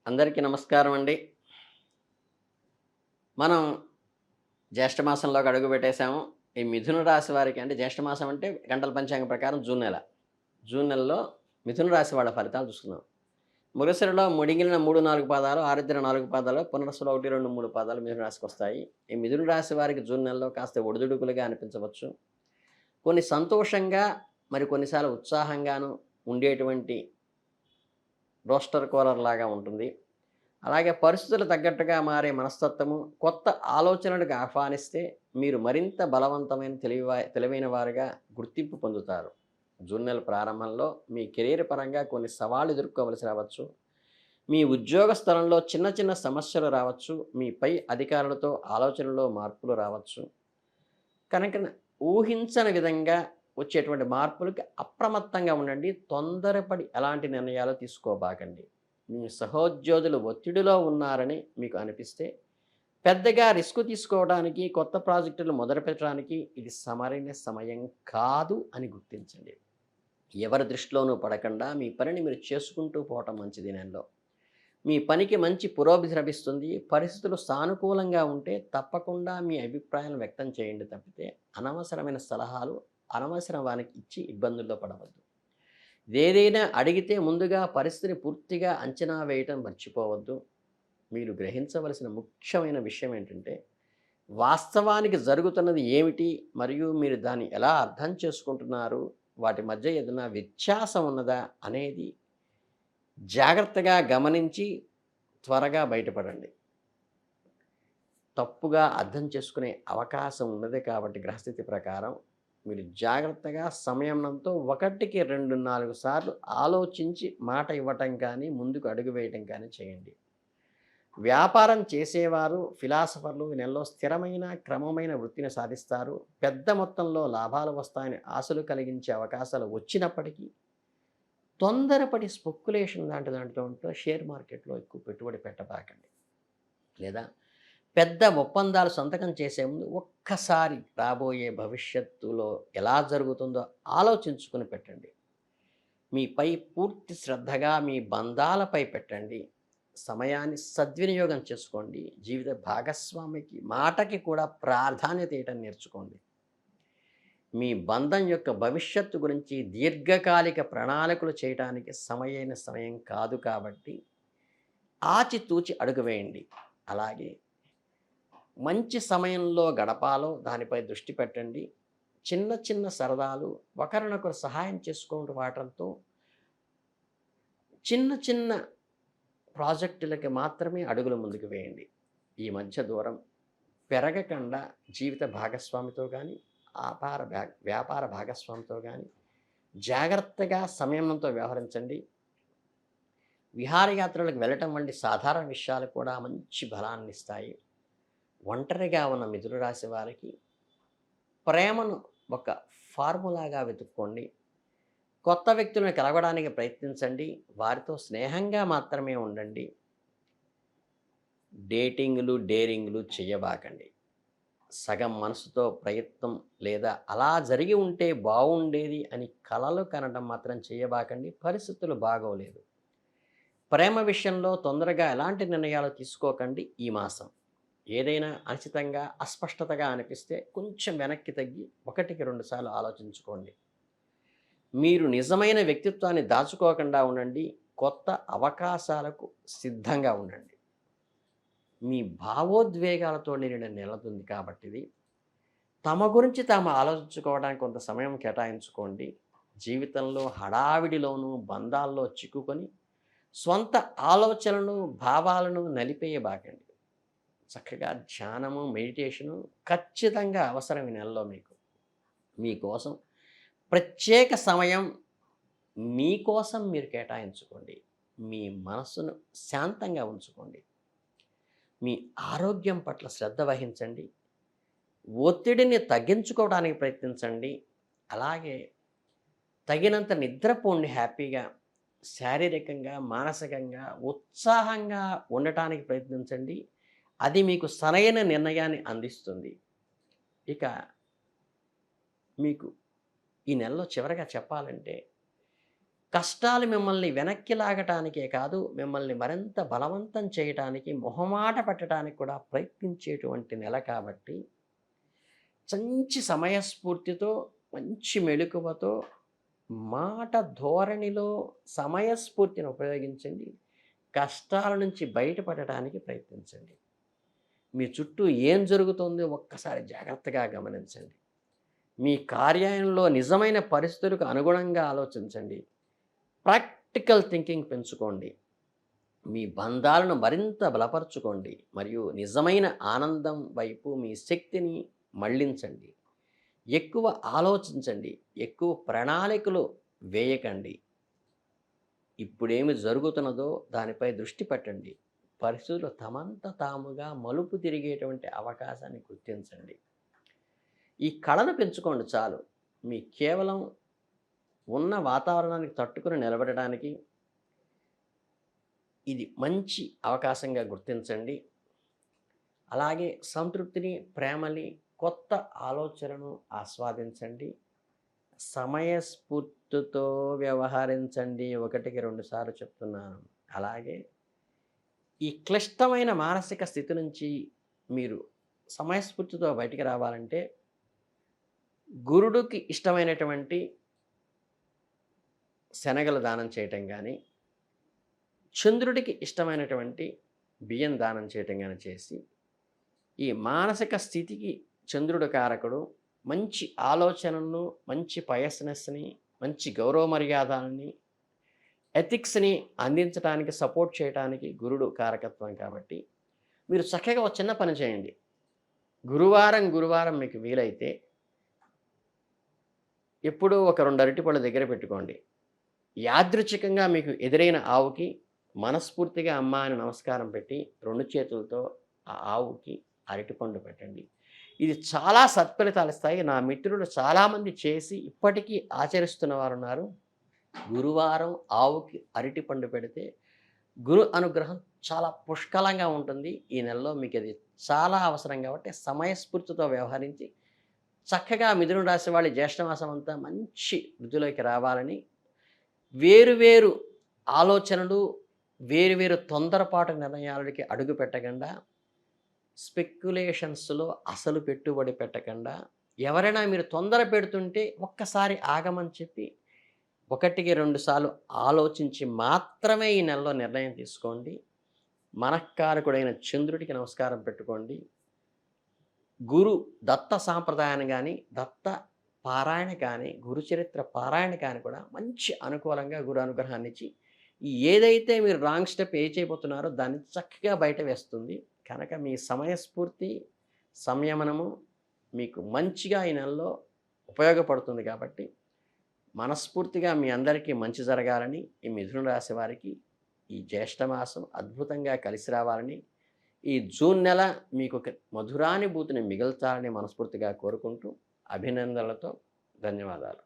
అందరికీ నమస్కారం అండి. మనం జ్యేష్ఠ మాసంలోకి అడుగు పెట్టేసాము. ఈ మిథున రాశి వారికి అంటే జ్యేష్ఠ మాసం అంటే గంటల పంచాంగం ప్రకారం జూన్ నెల. జూన్ నెలలో మిథున రాశి వాళ్ళ ఫలితాలు చూసుకుందాం. మృగశిరలో మిగిలిన 3, 4 పాదాలు, ఆరుద్ర 4 పాదాలు, పునర్వసులో 1, 2, 3 పాదాలు మిథున రాశికొస్తాయి. ఈ మిథున రాశి వారికి జూన్ నెలలో కాస్త ఒడిదుడుకులుగా అనిపించవచ్చు. కొన్ని సంతోషంగా, మరి కొన్నిసార్లు ఉత్సాహంగాను ఉండేటువంటి రోస్టర్ కూలర్ లాగా ఉంటుంది. అలాగే పరిస్థితులు తగ్గట్టుగా మారే మనస్తత్వము, కొత్త ఆలోచనలకు ఆహ్వానిస్తే మీరు మరింత బలవంతమైన తెలివైన వారుగా గుర్తింపు పొందుతారు. జూన్ నెల ప్రారంభంలో మీ కెరీర్ పరంగా కొన్ని సవాళ్లు ఎదుర్కోవలసి రావచ్చు. మీ ఉద్యోగ స్థలంలో చిన్న చిన్న సమస్యలు రావచ్చు. మీ పై అధికారులతో ఆలోచనలో మార్పులు రావచ్చు. కనుక ఊహించని విధంగా వచ్చేటువంటి మార్పులకి అప్రమత్తంగా ఉండండి. తొందరపడి ఎలాంటి నిర్ణయాలు తీసుకోబాకండి. మీ సహోద్యోగులు ఒత్తిడిలో ఉన్నారని మీకు అనిపిస్తే పెద్దగా రిస్క్ తీసుకోవడానికి, కొత్త ప్రాజెక్టులు మొదలుపెట్టడానికి ఇది సరైన సమయం కాదు అని గుర్తించండి. ఎవరి దృష్టిలోనూ పడకుండా మీ పనిని మీరు చేసుకుంటూ పోవటం మంచిది నెలలో. మీ పనికి మంచి పురోభివృద్ధి లభిస్తుంది. పరిస్థితులు సానుకూలంగా ఉంటే తప్పకుండా మీ అభిప్రాయాలను వ్యక్తం చేయండి తప్పితే అనవసరమైన సలహాలు అనవసరం వానికి ఇచ్చి ఇబ్బందుల్లో పడవద్దు. ఏదైనా అడిగితే ముందుగా పరిస్థితిని పూర్తిగా అంచనా వేయటం మర్చిపోవద్దు. మీరు గ్రహించవలసిన ముఖ్యమైన విషయం ఏంటంటే వాస్తవానికి జరుగుతున్నది ఏమిటి, మరియు మీరు దాన్ని ఎలా అర్థం చేసుకుంటున్నారు, వాటి మధ్య ఏదైనా వ్యత్యాసం ఉన్నదా అనేది జాగ్రత్తగా గమనించి త్వరగా బయటపడండి. తప్పుగా అర్థం చేసుకునే అవకాశం ఉన్నది కాబట్టి గ్రహస్థితి ప్రకారం మీరు జాగ్రత్తగా సమయంతో 1కి 2, 4 సార్లు ఆలోచించి మాట ఇవ్వటం కానీ, ముందుకు అడుగు వేయటం కానీ చేయండి. వ్యాపారం చేసేవారు, ఫిలాసఫర్లు ఈ నెలలో స్థిరమైన క్రమమైన వృత్తిని సాధిస్తారు. పెద్ద మొత్తంలో లాభాలు వస్తాయని ఆశలు కలిగించే అవకాశాలు వచ్చినప్పటికీ తొందరపడి స్పెక్యులేషన్ లాంటి దాంట్లో షేర్ మార్కెట్లో ఎక్కువ పెట్టుబడి పెట్టబాకండి. లేదా పెద్ద ఒప్పందాలు సంతకం చేసే ముందు ఒక్కసారి రాబోయే భవిష్యత్తులో ఎలా జరుగుతుందో ఆలోచించుకుని పెట్టండి. మీపై పూర్తి శ్రద్ధగా మీ బంధాలపై పెట్టండి. సమయాన్ని సద్వినియోగం చేసుకోండి. జీవిత భాగస్వామికి మాటకి కూడా ప్రాధాన్యత ఇవ్వటం నేర్చుకోండి. మీ బంధం యొక్క భవిష్యత్తు గురించి దీర్ఘకాలిక ప్రణాళికలు చేయడానికి సమయం కాదు కాబట్టి ఆచితూచి అడుగు వేయండి. అలాగే మంచి సమయంలో గడపాలో దానిపై దృష్టి పెట్టండి. చిన్న చిన్న సరదాలు, ఒకరినొకరు సహాయం చేసుకుంటూ వాటంతో చిన్న చిన్న ప్రాజెక్టులకి మాత్రమే అడుగులు ముందుకు వేయండి. ఈ మధ్య దూరం పెరగకుండా జీవిత భాగస్వామితో కానీ, వ్యాపార భాగస్వామితో కానీ జాగ్రత్తగా సంయమనంతో వ్యవహరించండి. విహారయాత్రలకు వెళ్ళటం వంటి సాధారణ విషయాలు కూడా మంచి బలాన్ని ఇస్తాయి. ఒంటరిగా ఉన్న మిథున రాశి వారికి ప్రేమను ఒక ఫార్ములాగా వెతుక్కోండి. కొత్త వ్యక్తులను కలవడానికి ప్రయత్నించండి. వారితో స్నేహంగా మాత్రమే ఉండండి. డేరింగ్లు చేయబాకండి. సగం మనసుతో ప్రయత్నం లేదా అలా జరిగి ఉంటే బాగుండేది అని కలలు కనడం మాత్రం చేయబాకండి. పరిస్థితులు బాగోలేదు. ప్రేమ విషయంలో తొందరగా ఎలాంటి నిర్ణయాలు తీసుకోకండి. ఈ మాసం ఏదైనా అనిశ్చితంగా, అస్పష్టతగా అనిపిస్తే కొంచెం వెనక్కి తగ్గి 1కి 2 సార్లు ఆలోచించుకోండి. మీరు నిజమైన వ్యక్తిత్వాన్ని దాచుకోకుండా ఉండండి. కొత్త అవకాశాలకు సిద్ధంగా ఉండండి. మీ భావోద్వేగాలతో నిండిన నెలతుంది కాబట్టిది తమ గురించి తాము ఆలోచించుకోవడానికి కొంత సమయం కేటాయించుకోండి. జీవితంలో హడావిడిలోనూ బంధాల్లో చిక్కుకొని స్వంత ఆలోచనలను, భావాలను నలిపేయబాకండి. చక్కగా ధ్యానము, మెడిటేషను ఖచ్చితంగా అవసరం ఈ నెలలో మీకోసం ప్రత్యేక సమయం మీకోసం మీరు కేటాయించుకోండి. మీ మనస్సును శాంతంగా ఉంచుకోండి. మీ ఆరోగ్యం పట్ల శ్రద్ధ వహించండి. ఒత్తిడిని తగ్గించుకోవడానికి ప్రయత్నించండి. అలాగే తగినంత నిద్రపోండి. హ్యాపీగా శారీరకంగా, మానసికంగా ఉత్సాహంగా ఉండటానికి ప్రయత్నించండి. అది మీకు సరైన నిర్ణయాన్ని అందిస్తుంది. ఇక మీకు ఈ నెలలో చివరగా చెప్పాలంటే కష్టాలు మిమ్మల్ని వెనక్కి లాగటానికే కాదు, మిమ్మల్ని మరింత బలవంతం చేయటానికి, మొహమాట పెట్టడానికి కూడా ప్రయత్నించేటువంటి నెల కాబట్టి, మంచి సమయస్ఫూర్తితో, మంచి మెళకువతో, మాట ధోరణిలో సమయస్ఫూర్తిని ఉపయోగించండి. కష్టాల నుంచి బయటపడటానికి ప్రయత్నించండి. మీ చుట్టూ ఏం జరుగుతుందో ఒక్కసారి జాగ్రత్తగా గమనించండి. మీ కార్యాలయంలో నిజమైన పరిస్థితులకు అనుగుణంగా ఆలోచించండి. ప్రాక్టికల్ థింకింగ్ పెంచుకోండి. మీ బంధాలను మరింత బలపరుచుకోండి. మరియు నిజమైన ఆనందం వైపు మీ శక్తిని మళ్ళించండి. ఎక్కువ ఆలోచించండి. ఎక్కువ ప్రణాళికలు వేయకండి. ఇప్పుడేమి జరుగుతున్నదో దానిపై దృష్టి పెట్టండి. పరిస్థితులు తమంత తాముగా మలుపు తిరిగేటువంటి అవకాశాన్ని గుర్తించండి. ఈ కళను పెంచుకోండి చాలు. మీ కేవలం ఉన్న వాతావరణానికి తట్టుకుని నిలబడడానికి ఇది మంచి అవకాశంగా గుర్తించండి. అలాగే సంతృప్తిని, ప్రేమని, కొత్త ఆలోచనను ఆస్వాదించండి. సమయస్ఫూర్తితో వ్యవహరించండి. 1కి 2 సార్లు చెప్తున్నాను. అలాగే ఈ క్లిష్టమైన మానసిక స్థితి నుంచి మీరు సమయస్ఫూర్తితో బయటికి రావాలంటే, గురుడికి ఇష్టమైనటువంటి శనగలు దానం చేయటం కానీ, చంద్రుడికి ఇష్టమైనటువంటి బియ్యం దానం చేయటం కానీ చేసి, ఈ మానసిక స్థితికి చంద్రుడు కారకుడు. మంచి ఆలోచనలను, మంచి పయస్నెస్ని, మంచి గౌరవ మర్యాదల్ని, ఎథిక్స్ని అందించడానికి, సపోర్ట్ చేయడానికి గురుడు కారకత్వం కాబట్టి, మీరు చక్కగా ఒక చిన్న పని చేయండి. గురువారం మీకు వీలైతే ఎప్పుడూ ఒక 2 అరటిపళ్ళు దగ్గర పెట్టుకోండి. యాదృచ్ఛికంగా మీకు ఎదురైన ఆవుకి మనస్ఫూర్తిగా అమ్మ అని నమస్కారం పెట్టి 2 చేతులతో ఆ ఆవుకి అరటిపండు పెట్టండి. ఇది చాలా సత్ఫలితాలు ఇస్తాయి. నా మిత్రులు చాలామంది చేసి ఇప్పటికీ ఆచరిస్తున్న వారు ఉన్నారు. గురువారం ఆవుకి అరటిపండు పెడితే గురు అనుగ్రహం చాలా పుష్కలంగా ఉంటుంది. ఈ నెలలో మీకు అది చాలా అవసరం కాబట్టి సమయస్ఫూర్తితో వ్యవహరించి చక్కగా మిథున రాశి వాళ్ళ జ్యేష్ఠమాసం అంతా మంచి వృద్ధిలోకి రావాలని, వేరు ఆలోచనలు, వేరు తొందరపాటు నిర్ణయాలకి అడుగు పెట్టకుండా, స్పెక్యులేషన్స్లో అసలు పెట్టుబడి పెట్టకుండా, ఎవరైనా మీరు తొందర పెడుతుంటే ఒక్కసారి ఆగమని చెప్పి 1కి 2 సార్లు ఆలోచించి మాత్రమే ఈ నెలలో నిర్ణయం తీసుకోండి. మనఃకారకుడైన చంద్రుడికి నమస్కారం పెట్టుకోండి. గురు దత్త సాంప్రదాయాన్ని కానీ, దత్త పారాయణ కానీ, గురుచరిత్ర పారాయణ కానీ కూడా మంచి అనుకూలంగా గురు అనుగ్రహాన్ని ఇచ్చి, ఏదైతే మీరు రాంగ్ స్టెప్ చేయబోతున్నారో దాన్ని చక్కగా బయట వేస్తుంది. కనుక మీ సమయస్ఫూర్తి, సంయమనము మీకు మంచిగా ఈ నెలలో ఉపయోగపడుతుంది. కాబట్టి మనస్ఫూర్తిగా మీ అందరికీ మంచి జరగాలని, ఈ మిథున రాశి వారికి ఈ జ్యేష్ఠమాసం అద్భుతంగా కలిసి రావాలని, ఈ జూన్ నెల మీకు ఒక మధురానుభూతిని మిగల్చాలని మనస్ఫూర్తిగా కోరుకుంటూ, అభినందనలతో ధన్యవాదాలు.